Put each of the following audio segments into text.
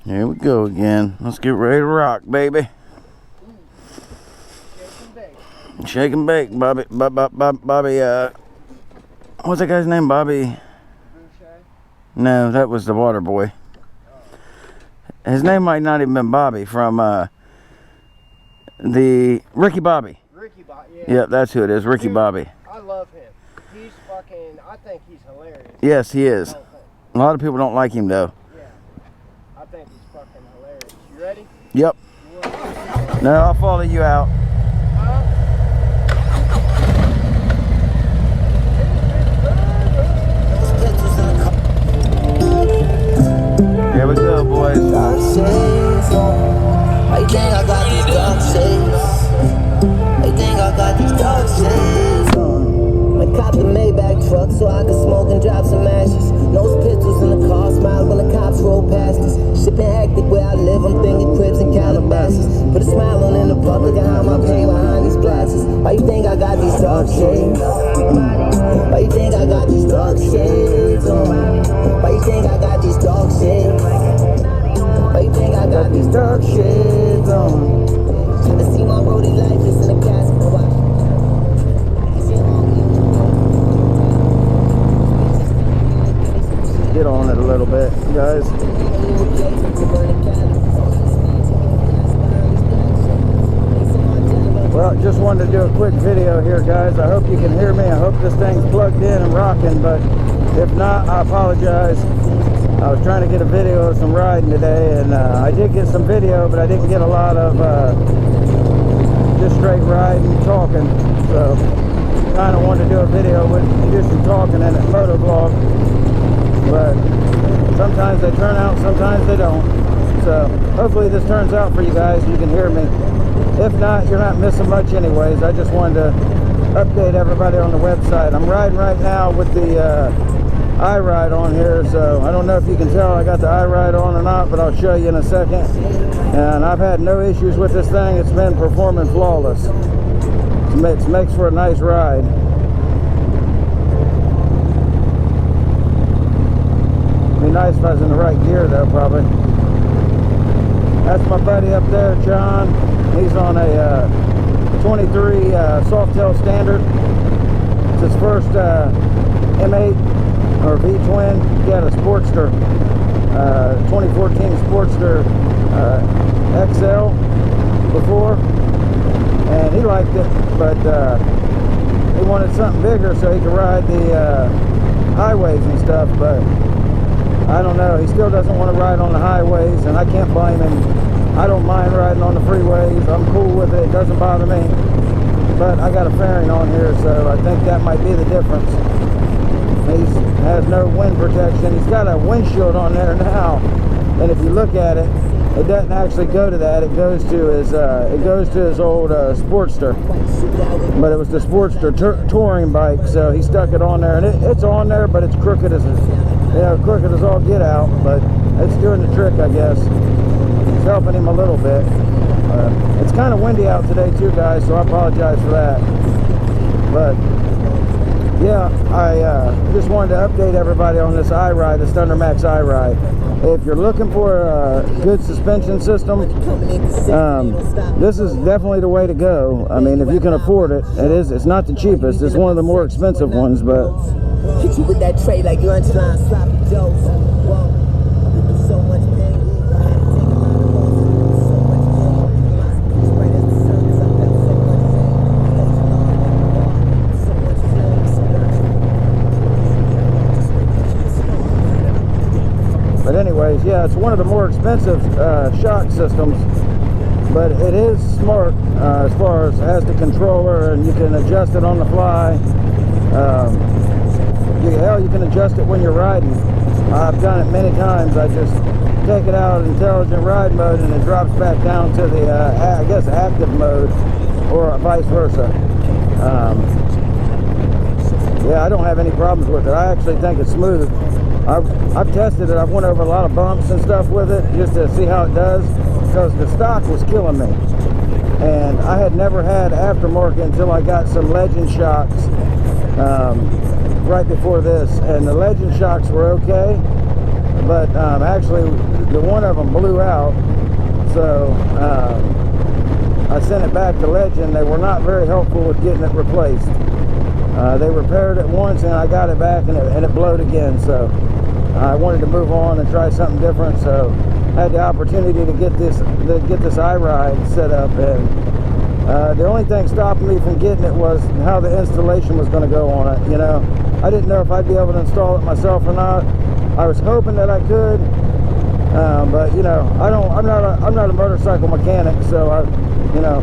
Here we go again. Let's get ready to rock, baby. Shake and bake, Bobby. Bobby, what's that guy's name? Bobby? No, that was the water boy. His name might not even been Bobby from the Ricky Bobby. Ricky Bobby, yeah. Yep, that's who it is, Ricky Dude, Bobby. I love him. He's fucking, I think he's hilarious. Yes, he is. A lot of people don't like him though. Yeah, I think he's fucking hilarious. You ready? Yep. No, I'll follow you out. Here we go, boys. I think I got these dark shades. I think I got these dark shades on. I copped the Maybach truck so I could smoke and drop some ashes. Nose pistols in the car, smile when the cops roll past us. Shipping hectic where I live, I'm thinking cribs and Calabasas. Put a smile on in the public and hide my pain behind these glasses. Why you think I got these dark shades? Why you think I got these dark shades on? Why you think I got these dark shades? Why you think I got these dark shades on? I see my roadie lifeless in the casket. Get on it a little bit, guys. Well, just wanted to do a quick video here, guys. I hope you can hear me. I hope this thing's plugged in and rocking, but if not, I apologize. I was trying to get a video of some riding today, and I did get some video, but I didn't get a lot of just straight riding, talking. So, kind of wanted to do a video with just some talking in it, moto vlog. But sometimes they turn out, sometimes they don't. So hopefully this turns out for you guys. You can hear me. If not, you're not missing much anyways. I just wanted to update everybody on the website. I'm riding right now with the iride on here, so I don't know if you can tell I got the iride on or not, but I'll show you in a second. And I've had no issues with this thing. It's been performing flawless. It makes for a nice ride. Be nice if I was in the right gear though, probably. That's my buddy up there, John. He's on a 23 Softail Standard. It's his first M8 or V-twin. He had a Sportster, 2014 Sportster XL before, and he liked it, but he wanted something bigger so he could ride the highways and stuff, but I don't know, he still doesn't want to ride on the highways, and I can't blame him. I don't mind riding on the freeways. I'm cool with it. It doesn't bother me. But I got a fairing on here, so I think that might be the difference. He has no wind protection. He's got a windshield on there now, and if you look at it, it doesn't actually go to that. It goes to his old Sportster. But it was the Sportster touring bike, so he stuck it on there, and it's on there, but it's crooked as crooked as all get out, but it's doing the trick, I guess. It's helping him a little bit. It's kind of windy out today too, guys, so I apologize for that. But yeah, I just wanted to update everybody on this iride, this ThunderMax iride. If you're looking for a good suspension system, this is definitely the way to go. I mean, if you can afford it, it's not the cheapest. It's one of the more expensive ones, but hit you with that tray like you're trying to slap a joke. Whoa, so much pain. But anyways, yeah, it's one of the more expensive shock systems, but it is smart as far as has the controller, and you can adjust it on the fly. Hell, you can adjust it when you're riding. I've done it many times. I just take it out of intelligent ride mode, and it drops back down to the, I guess, active mode, or vice versa. Yeah, I don't have any problems with it. I actually think it's smooth. I've tested it. I've went over a lot of bumps and stuff with it just to see how it does, because the stock was killing me. And I had never had aftermarket until I got some Legend shocks right before this, and the Legend shocks were okay. but actually the one of them blew out, so I sent it back to Legend. They were not very helpful with getting it replaced. They repaired it once and I got it back and it blowed again, so I wanted to move on and try something different, so I had the opportunity to get this iride set up, and the only thing stopping me from getting it was how the installation was going to go on it. You know, I didn't know if I'd be able to install it myself or not. I was hoping that I could, but you know, I'm not a motorcycle mechanic, so you know,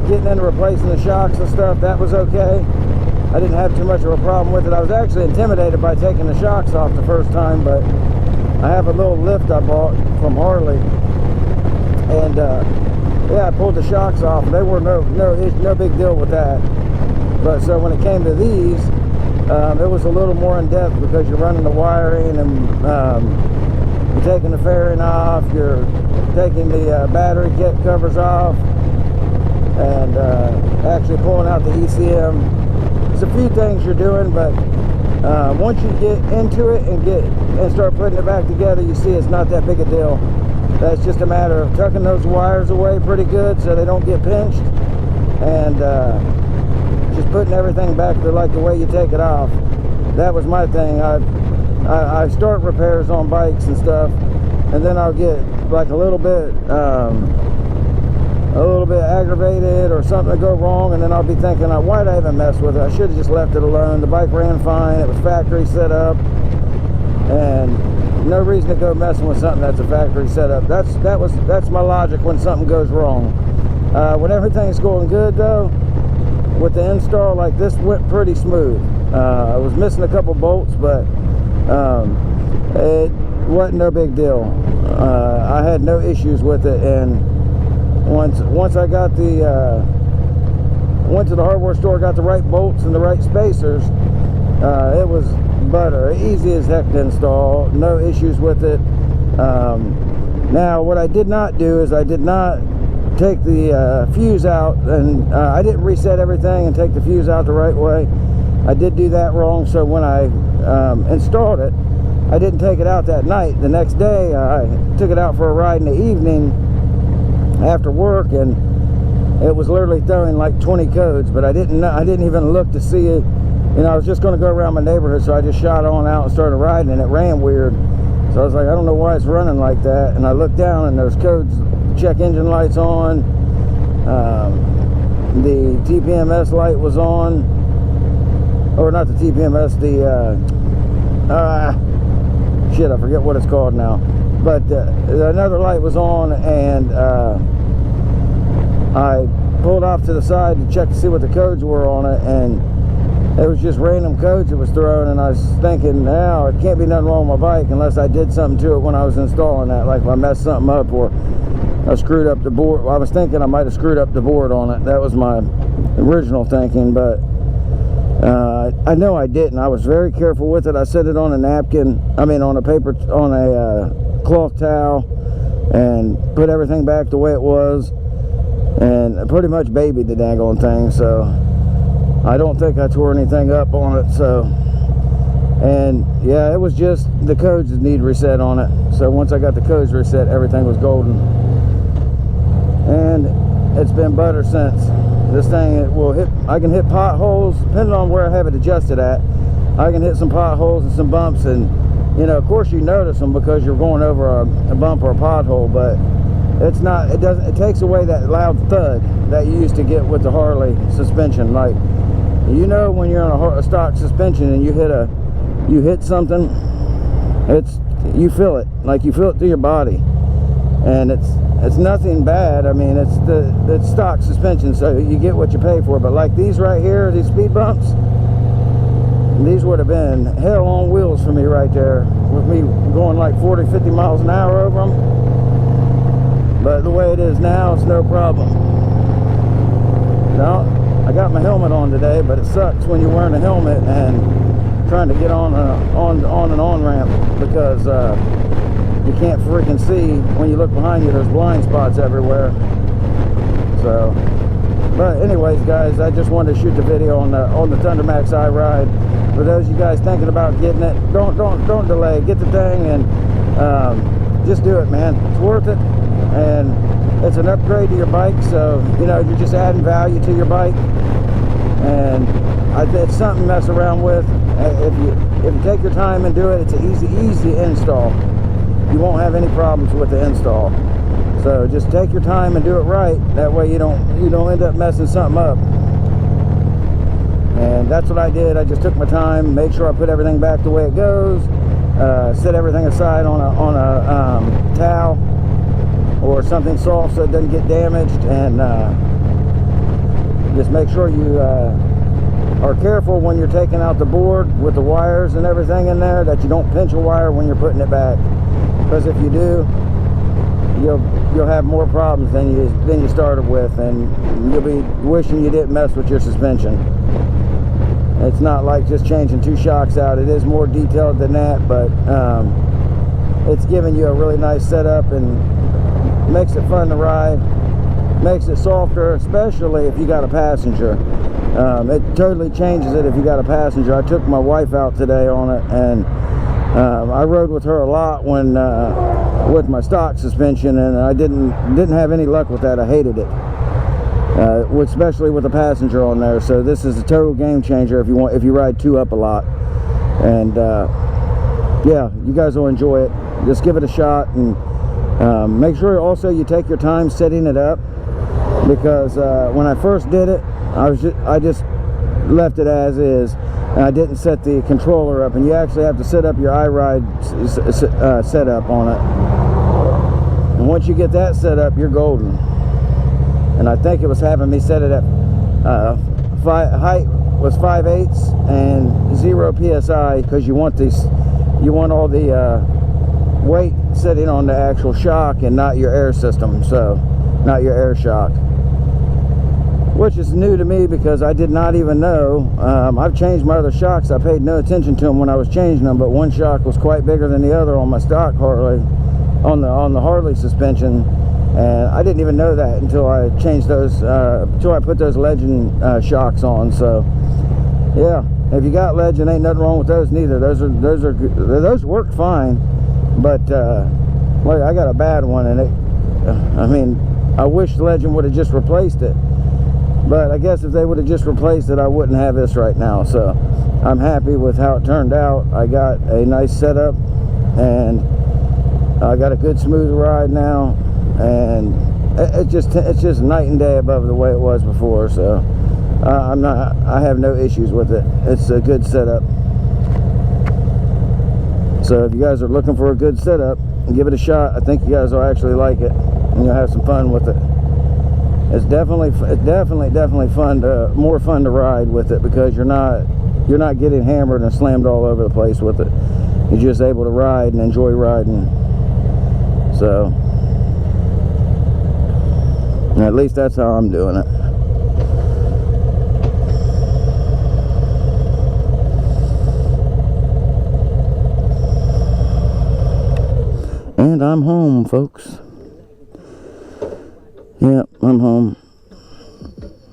getting into replacing the shocks and stuff, that was okay. I didn't have too much of a problem with it. I was actually intimidated by taking the shocks off the first time, but I have a little lift I bought from Harley, and yeah, I pulled the shocks off. They were no big deal with that. But so when it came to these, it was a little more in depth because you're running the wiring and you're taking the fairing off, you're taking the battery kit covers off, and actually pulling out the ECM. There's a few things you're doing, but once you get into it and start putting it back together, you see it's not that big a deal. That's just a matter of tucking those wires away pretty good so they don't get pinched, and just putting everything back to like the way you take it off. That was my thing. I start repairs on bikes and stuff, and then I'll get like a little bit aggravated or something to go wrong, and then I'll be thinking, why did I even mess with it? I should have just left it alone. The bike ran fine. It was factory set up, and no reason to go messing with something that's a factory setup. That's my logic when something goes wrong. When everything's going good though, with the install, like this went pretty smooth. I was missing a couple bolts, but it wasn't no big deal. I had no issues with it, and once I got went to the hardware store, got the right bolts and the right spacers, it was butter, easy as heck to install, no issues with it. Now what I did not do is I did not take the fuse out, and I didn't reset everything and take the fuse out the right way. I did do that wrong, so when I installed it, I didn't take it out that night. The next day I took it out for a ride in the evening after work, and it was literally throwing like 20 codes, but I didn't even look to see it. You know, I was just going to go around my neighborhood, so I just shot on out and started riding, and it ran weird. So I was like, I don't know why it's running like that. And I looked down, and there's codes, check engine lights on, the TPMS light was on, or not the TPMS, shit, I forget what it's called now. But another light was on, and I pulled off to the side to check to see what the codes were on it, and it was just random codes it was throwing, and I was thinking, now it can't be nothing wrong with my bike unless I did something to it when I was installing that, like if I messed something up or I screwed up the board. Well, I was thinking I might have screwed up the board on it. That was my original thinking, but I know I didn't. I was very careful with it. I set it on a napkin, on a cloth towel, and put everything back the way it was, and pretty much babied the daggone thing, so I don't think I tore anything up on it. So, and yeah, it was just the codes that need reset on it. So once I got the codes reset, everything was golden, and it's been butter since. This thing, I can hit potholes depending on where I have it adjusted at. I can hit some potholes and some bumps, and you know, of course you notice them because you're going over a bump or a pothole, but it takes away that loud thud that you used to get with the Harley suspension. Like, you know, when you're on a stock suspension and you hit something, you feel it, like you feel it through your body, and it's nothing bad. I mean, it's stock suspension, so you get what you pay for. But like these right here, these speed bumps, these would have been hell on wheels for me right there, with me going like 40-50 miles an hour over them. But the way it is now, it's no problem. Now, I got my helmet on today, but it sucks when you're wearing a helmet and trying to get on an on-ramp, because you can't freaking see. When you look behind you, there's blind spots everywhere. So, but anyways, guys, I just wanted to shoot the video on the ThunderMax iride. For those of you guys thinking about getting it, don't delay. Get the thing and just do it, man. It's worth it, and it's an upgrade to your bike, so you know you're just adding value to your bike, and it's something to mess around with. If you take your time and do it, it's an easy install. You won't have any problems with the install. So just take your time and do it right. That way you don't end up messing something up. And that's what I did. I just took my time, made sure I put everything back the way it goes, set everything aside on a towel or something soft so it doesn't get damaged, and just make sure you are careful when you're taking out the board with the wires and everything in there, that you don't pinch a wire when you're putting it back, because if you do, you'll have more problems than you started with, and you'll be wishing you didn't mess with your suspension. It's not like just changing 2 shocks out. It is more detailed than that, but it's giving you a really nice setup and makes it fun to ride, makes it softer, especially if you got a passenger. It totally changes it if you got a passenger. I took my wife out today on it, and I rode with her a lot when with my stock suspension, and I didn't have any luck with that. I hated it, especially with a passenger on there. So this is a total game changer if you ride 2 up a lot. And yeah, you guys will enjoy it. Just give it a shot, and make sure also you take your time setting it up, because when I first did it, I just left it as is, and I didn't set the controller up, and you actually have to set up your iride setup on it. And once you get that set up, you're golden. And I think it was having me set it at height was 5/8 and 0 psi, because you want all the weight sitting on the actual shock and not your air system, so not your air shock, which is new to me because I did not even know. I've changed my other shocks. I paid no attention to them when I was changing them, but one shock was quite bigger than the other on my stock Harley, on the Harley suspension, and I didn't even know that until I changed those, until I put those Legend shocks on. So yeah, if you got Legend, ain't nothing wrong with those neither. Those work fine, but like, I got a bad one, and I mean, I wish Legend would have just replaced it. But I guess if they would have just replaced it, I wouldn't have this right now. So I'm happy with how it turned out. I got a nice setup, and I got a good smooth ride now, and it's just night and day above the way it was before. So I have no issues with it. It's a good setup. So if you guys are looking for a good setup, give it a shot. I think you guys will actually like it, and you'll have some fun with it. It's definitely fun more fun to ride with it, because you're not getting hammered and slammed all over the place with it. You're just able to ride and enjoy riding. So at least that's how I'm doing it. And I'm home, folks. Yep, I'm home.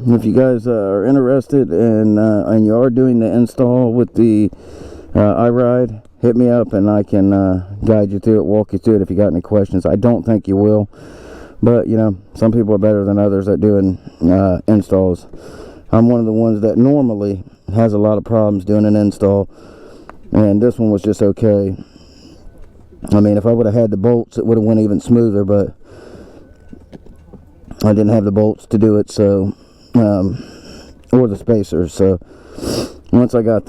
If you guys are interested and you are doing the install with the iride, hit me up and I can guide you through it, walk you through it if you got any questions. I don't think you will, but you know, some people are better than others at doing installs. I'm one of the ones that normally has a lot of problems doing an install, and this one was just okay. I mean, if I would have had the bolts, it would have went even smoother, but I didn't have the bolts to do it, so or the spacers. So once I got